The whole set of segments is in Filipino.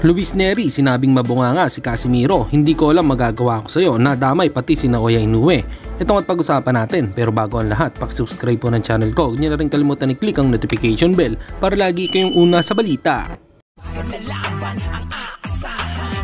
Luis Nery, sinabing mabunganga si Casimiro. Hindi ko alam magagawa ko sa'yo. Nadamay pati si Naoya Inoue. Ito ang pag-usapan natin. Pero bago ang lahat, subscribe po ng channel ko. Huwag niyo na rin kalimutan i-click ang notification bell para lagi kayong una sa balita.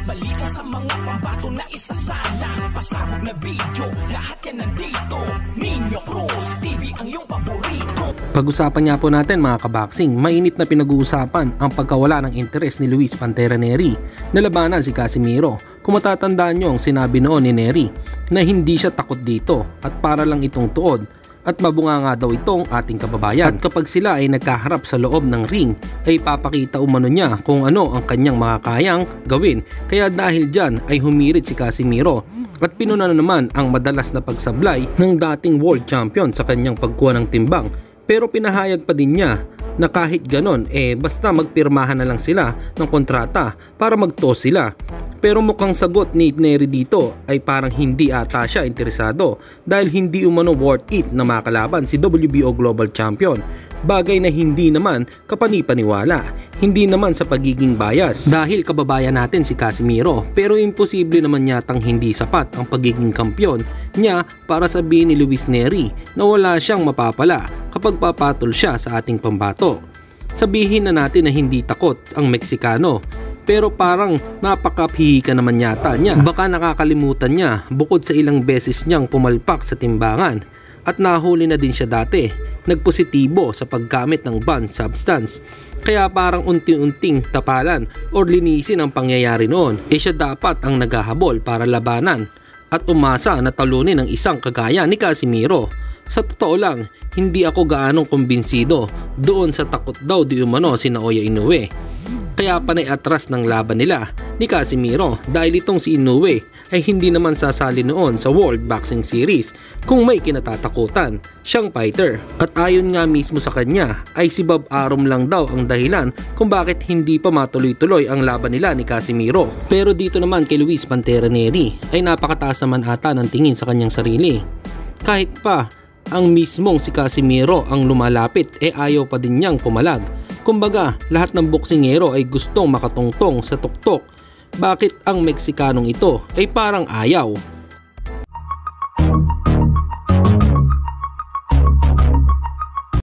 Balita sa mga pambato na isasalang pasabog na video, lahat yan nandito. Nino Cruz TV ang iyong paborito. Pag-usapan nga po natin mga kaboxing, mainit na pinag-uusapan ang pagkawala ng interes ni Luis Pantera Nery na labanan si Casimiro. Kung matatandaan nyo ang sinabi noon ni Nery na hindi siya takot dito at para lang itong tuod at mabunganga daw itong ating kababayan. At kapag sila ay nagkaharap sa loob ng ring ay papakita umano niya kung ano ang kanyang makakayang gawin. Kaya dahil dyan ay humirit si Casimiro at pinuna na naman ang madalas na pagsablay ng dating world champion sa kanyang pagkuha ng timbang. Pero pinahayag pa din niya na kahit ganon basta magpirmahan na lang sila ng kontrata para mag-toss sila. Pero mukhang sagot ni Nery dito ay parang hindi ata siya interesado dahil hindi umano worth it na makalaban si WBO Global Champion. Bagay na hindi naman kapani-paniwala, hindi naman sa pagiging bias dahil kababayan natin si Casimiro, pero imposible naman yatang hindi sapat ang pagiging kampiyon niya para sabihin ni Luis Nery na wala siyang mapapala kapag papatol siya sa ating pambato. Sabihin na natin na hindi takot ang Meksikano, pero parang napakapihika naman yata niya. Baka nakakalimutan niya bukod sa ilang beses niyang pumalpak sa timbangan at nahuli na din siya dati, nagpositibo sa paggamit ng banned substance. Kaya parang unti-unting tapalan o linisin ang pangyayari noon. Siya dapat ang naghahabol para labanan at umasa na talunin ng isang kagaya ni Casimiro. Sa totoo lang, hindi ako gaanong kumbinsido doon sa takot daw di umano si Naoya Inoue. Kaya panay atras ng laban nila ni Casimiro dahil itong si Inoue ay hindi naman sasali noon sa World Boxing Series kung may kinatatakutan siyang fighter. At ayon nga mismo sa kanya ay si Bob Arum lang daw ang dahilan kung bakit hindi pa matuloy-tuloy ang laban nila ni Casimiro. Pero dito naman kay Luis Pantera Nery ay napakataas naman ata ng tingin sa kanyang sarili. Kahit pa ang mismong si Casimiro ang lumalapit ayaw pa din niyang pumalag. Kumbaga, lahat ng boksingero ay gustong makatungtong sa tuktok. Bakit ang Meksikanong ito ay parang ayaw?